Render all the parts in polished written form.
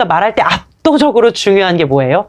그러니까 말할 때 압도적으로 중요한 게 뭐예요?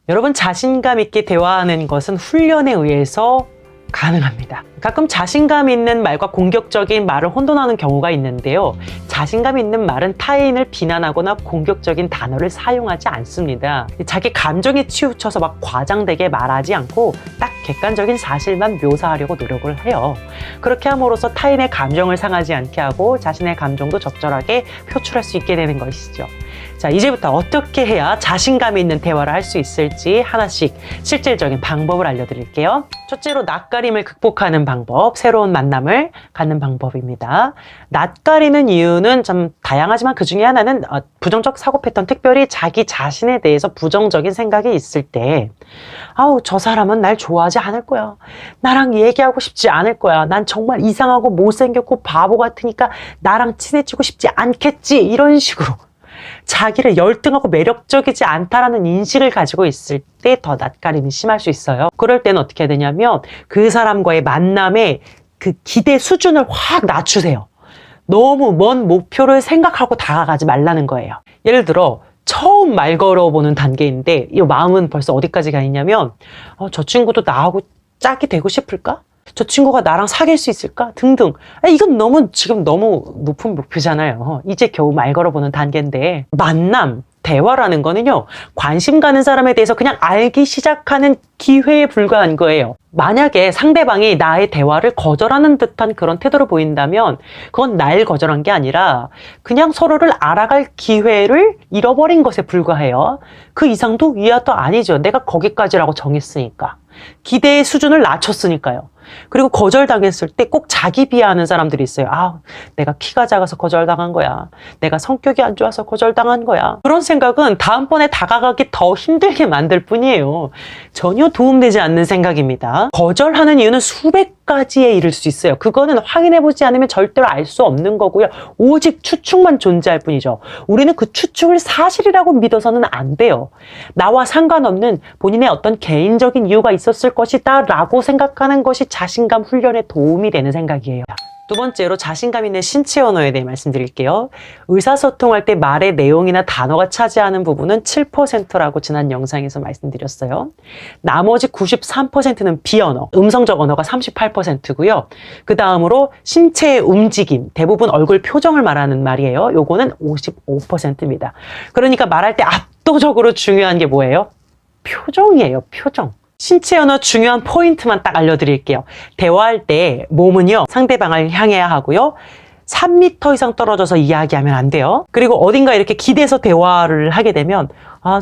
여러분, 자신감 있게 대화하는 것은 훈련에 의해서 가능합니다. 가끔 자신감 있는 말과 공격적인 말을 혼돈하는 경우가 있는데요. 자신감 있는 말은 타인을 비난하거나 공격적인 단어를 사용하지 않습니다. 자기 감정에 치우쳐서 막 과장되게 말하지 않고 딱 객관적인 사실만 묘사하려고 노력을 해요. 그렇게 함으로써 타인의 감정을 상하지 않게 하고 자신의 감정도 적절하게 표출할 수 있게 되는 것이죠. 자, 이제부터 어떻게 해야 자신감 있는 대화를 할 수 있을지 하나씩 실질적인 방법을 알려드릴게요. 첫째로 낯가림을 극복하는 방법, 새로운 만남을 갖는 방법입니다. 낯가리는 이유는 좀 다양하지만 그 중에 하나는 부정적 사고 패턴, 특별히 자기 자신에 대해서 부정적인 생각이 있을 때 아우, 저 사람은 날 좋아하지 않을 거야. 나랑 얘기하고 싶지 않을 거야. 난 정말 이상하고 못생겼고 바보 같으니까 나랑 친해지고 싶지 않겠지. 이런 식으로 자기를 열등하고 매력적이지 않다라는 인식을 가지고 있을 때 더 낯가림이 심할 수 있어요. 그럴 때는 어떻게 해야 되냐면 그 사람과의 만남의 그 기대 수준을 확 낮추세요. 너무 먼 목표를 생각하고 다가가지 말라는 거예요. 예를 들어 처음 말 걸어보는 단계인데 이 마음은 벌써 어디까지 가 있냐면 저 친구도 나하고 짝이 되고 싶을까? 저 친구가 나랑 사귈 수 있을까? 등등. 이건 지금 너무 높은 목표잖아요. 이제 겨우 말 걸어보는 단계인데 만남, 대화라는 거는요, 관심 가는 사람에 대해서 그냥 알기 시작하는 기회에 불과한 거예요. 만약에 상대방이 나의 대화를 거절하는 듯한 그런 태도를 보인다면 그건 날 거절한 게 아니라 그냥 서로를 알아갈 기회를 잃어버린 것에 불과해요. 그 이상도 이하도 아니죠. 내가 거기까지라고 정했으니까. 기대의 수준을 낮췄으니까요. 그리고 거절당했을 때 꼭 자기 비하하는 사람들이 있어요. 아, 내가 키가 작아서 거절당한 거야. 내가 성격이 안 좋아서 거절당한 거야. 그런 생각은 다음번에 다가가기 더 힘들게 만들 뿐이에요. 전혀 도움되지 않는 생각입니다. 거절하는 이유는 수백 가지에 이를 수 있어요. 그거는 확인해보지 않으면 절대로 알 수 없는 거고요. 오직 추측만 존재할 뿐이죠. 우리는 그 추측을 사실이라고 믿어서는 안 돼요. 나와 상관없는 본인의 어떤 개인적인 이유가 있었을 것이다 라고 생각하는 것이 자신감 훈련에 도움이 되는 생각이에요. 두 번째로 자신감 있는 신체 언어에 대해 말씀드릴게요. 의사소통할 때 말의 내용이나 단어가 차지하는 부분은 7%라고 지난 영상에서 말씀드렸어요. 나머지 93%는 비언어, 음성적 언어가 38%고요. 그 다음으로 신체의 움직임, 대부분 얼굴 표정을 말하는 말이에요. 요거는 55%입니다. 그러니까 말할 때 압도적으로 중요한 게 뭐예요? 표정이에요, 표정. 신체 언어 중요한 포인트만 딱 알려드릴게요. 대화할 때 몸은요, 상대방을 향해야 하고요. 3m 이상 떨어져서 이야기하면 안 돼요. 그리고 어딘가 이렇게 기대서 대화를 하게 되면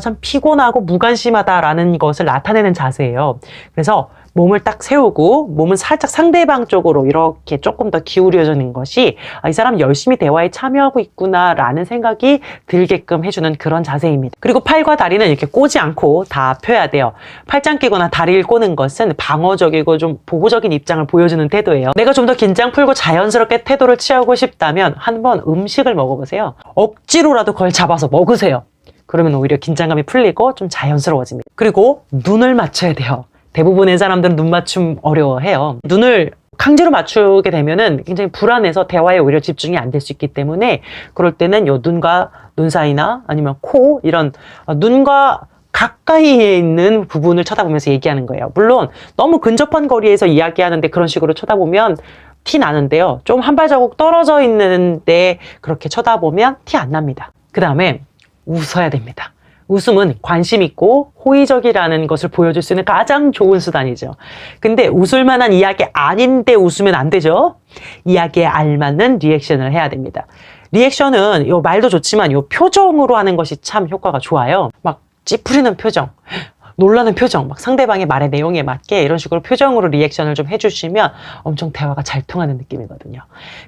참 피곤하고 무관심하다라는 것을 나타내는 자세예요. 그래서 몸을 딱 세우고 몸은 살짝 상대방 쪽으로 이렇게 조금 더 기울여지는 것이 이 사람 열심히 대화에 참여하고 있구나 라는 생각이 들게끔 해주는 그런 자세입니다. 그리고 팔과 다리는 이렇게 꼬지 않고 다 펴야 돼요. 팔짱 끼거나 다리를 꼬는 것은 방어적이고 좀 보호적인 입장을 보여주는 태도예요. 내가 좀 더 긴장 풀고 자연스럽게 태도를 취하고 싶다면 한번 음식을 먹어보세요. 억지로라도 그걸 잡아서 먹으세요. 그러면 오히려 긴장감이 풀리고 좀 자연스러워집니다. 그리고 눈을 맞춰야 돼요. 대부분의 사람들은 눈 맞춤 어려워해요. 눈을 강제로 맞추게 되면은 굉장히 불안해서 대화에 오히려 집중이 안 될 수 있기 때문에 그럴 때는 요 눈과 눈 사이나 아니면 코 이런 눈과 가까이에 있는 부분을 쳐다보면서 얘기하는 거예요. 물론 너무 근접한 거리에서 이야기하는데 그런 식으로 쳐다보면 티 나는데요. 좀 한 발자국 떨어져 있는데 그렇게 쳐다보면 티 안 납니다. 그 다음에 웃어야 됩니다. 웃음은 관심 있고 호의적이라는 것을 보여줄 수 있는 가장 좋은 수단이죠. 근데 웃을 만한 이야기 아닌데 웃으면 안 되죠. 이야기에 알맞는 리액션을 해야 됩니다. 리액션은 요 말도 좋지만 요 표정으로 하는 것이 참 효과가 좋아요. 막 찌푸리는 표정, 놀라는 표정, 막 상대방의 말의 내용에 맞게 이런 식으로 표정으로 리액션을 좀 해주시면 엄청 대화가 잘 통하는 느낌이거든요.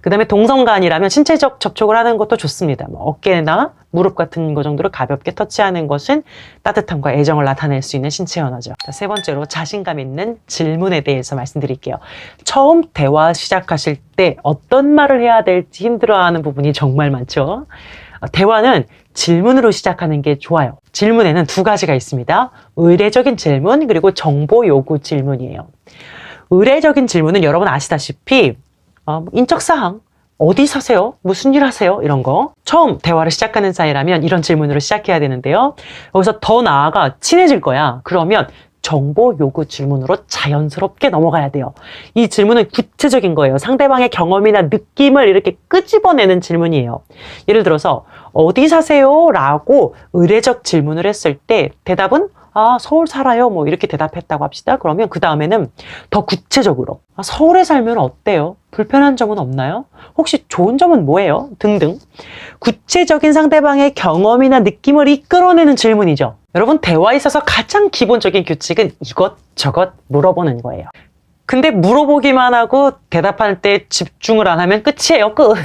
그 다음에 동성간이라면 신체적 접촉을 하는 것도 좋습니다. 뭐 어깨나 무릎 같은 거 정도로 가볍게 터치하는 것은 따뜻함과 애정을 나타낼 수 있는 신체 언어죠. 세 번째로 자신감 있는 질문에 대해서 말씀드릴게요. 처음 대화 시작하실 때 어떤 말을 해야 될지 힘들어하는 부분이 정말 많죠. 대화는 질문으로 시작하는 게 좋아요. 질문에는 두 가지가 있습니다. 의례적인 질문 그리고 정보 요구 질문이에요. 의례적인 질문은 여러분 아시다시피 인적사항, 어디 사세요? 무슨 일 하세요? 이런 거. 처음 대화를 시작하는 사이라면 이런 질문으로 시작해야 되는데요. 여기서 더 나아가 친해질 거야. 그러면 정보 요구 질문으로 자연스럽게 넘어가야 돼요. 이 질문은 구체적인 거예요. 상대방의 경험이나 느낌을 이렇게 끄집어내는 질문이에요. 예를 들어서 어디 사세요? 라고 의례적 질문을 했을 때 대답은 서울 살아요. 뭐 이렇게 대답했다고 합시다. 그러면 그 다음에는 더 구체적으로 서울에 살면 어때요? 불편한 점은 없나요? 혹시 좋은 점은 뭐예요? 등등. 구체적인 상대방의 경험이나 느낌을 이끌어내는 질문이죠. 여러분, 대화에 있어서 가장 기본적인 규칙은 이것저것 물어보는 거예요. 근데 물어보기만 하고 대답할 때 집중을 안 하면 끝이에요. 끝.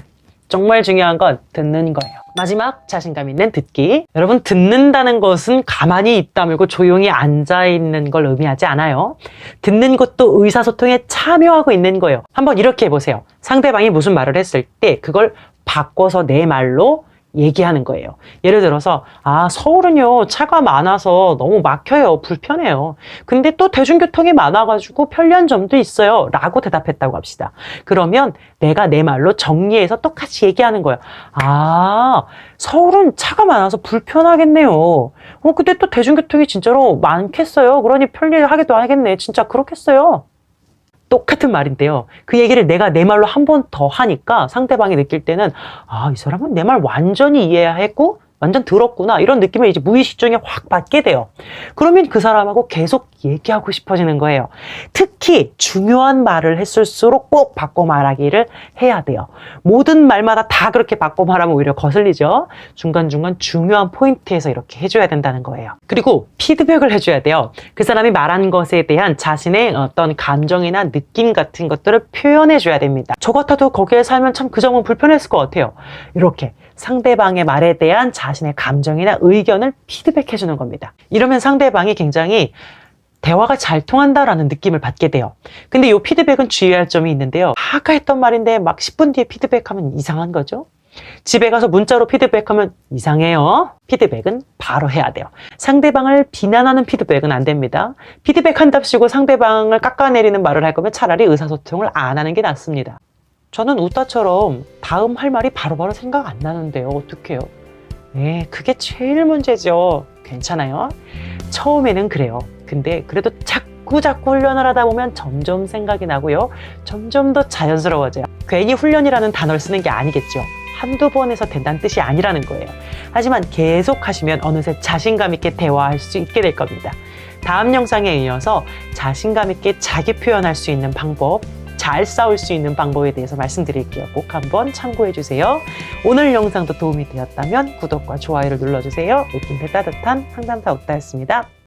정말 중요한 건 듣는 거예요. 마지막, 자신감 있는 듣기. 여러분, 듣는다는 것은 가만히 입 다물고 조용히 앉아있는 걸 의미하지 않아요. 듣는 것도 의사소통에 참여하고 있는 거예요. 한번 이렇게 해보세요. 상대방이 무슨 말을 했을 때 그걸 바꿔서 내 말로 얘기하는 거예요. 예를 들어서 서울은요 차가 많아서 너무 막혀요. 불편해요. 근데 또 대중교통이 많아가지고 편리한 점도 있어요. 라고 대답했다고 합시다. 그러면 내가 내 말로 정리해서 똑같이 얘기하는 거예요. 서울은 차가 많아서 불편하겠네요. 근데 또 대중교통이 진짜로 많겠어요. 그러니 편리하기도 하겠네. 진짜 그렇겠어요. 똑같은 말인데요. 그 얘기를 내가 내 말로 한 번 더 하니까 상대방이 느낄 때는 이 사람은 내 말 완전히 이해했고 완전 들었구나 이런 느낌을 이제 무의식 중에 확 받게 돼요. 그러면 그 사람하고 계속 얘기하고 싶어지는 거예요. 특히 중요한 말을 했을수록 꼭 바꿔 말하기를 해야 돼요. 모든 말마다 다 그렇게 바꿔 말하면 오히려 거슬리죠. 중간중간 중요한 포인트에서 이렇게 해줘야 된다는 거예요. 그리고 피드백을 해줘야 돼요. 그 사람이 말한 것에 대한 자신의 어떤 감정이나 느낌 같은 것들을 표현해줘야 됩니다. 저 같아도 거기에 살면 참 그 점은 불편했을 것 같아요. 이렇게 상대방의 말에 대한 자신의 감정이나 의견을 피드백해주는 겁니다. 이러면 상대방이 굉장히 대화가 잘 통한다라는 느낌을 받게 돼요. 근데 이 피드백은 주의할 점이 있는데요. 아까 했던 말인데 막 10분 뒤에 피드백하면 이상한 거죠. 집에 가서 문자로 피드백하면 이상해요. 피드백은 바로 해야 돼요. 상대방을 비난하는 피드백은 안 됩니다. 피드백한답시고 상대방을 깎아내리는 말을 할 거면 차라리 의사소통을 안 하는 게 낫습니다. 저는 웃다처럼 다음 할 말이 바로바로 생각 안 나는데요. 어떡해요? 그게 제일 문제죠. 괜찮아요. 처음에는 그래요. 근데 그래도 자꾸 훈련을 하다 보면 점점 생각이 나고요. 점점 더 자연스러워져요. 괜히 훈련이라는 단어를 쓰는 게 아니겠죠. 한두 번 해서 된다는 뜻이 아니라는 거예요. 하지만 계속 하시면 어느새 자신감 있게 대화할 수 있게 될 겁니다. 다음 영상에 이어서 자신감 있게 자기 표현할 수 있는 방법, 잘 싸울 수 있는 방법에 대해서 말씀드릴게요. 꼭 한번 참고해 주세요. 오늘 영상도 도움이 되었다면 구독과 좋아요를 눌러주세요. 웃긴 데 따뜻한 상담사 웃다였습니다.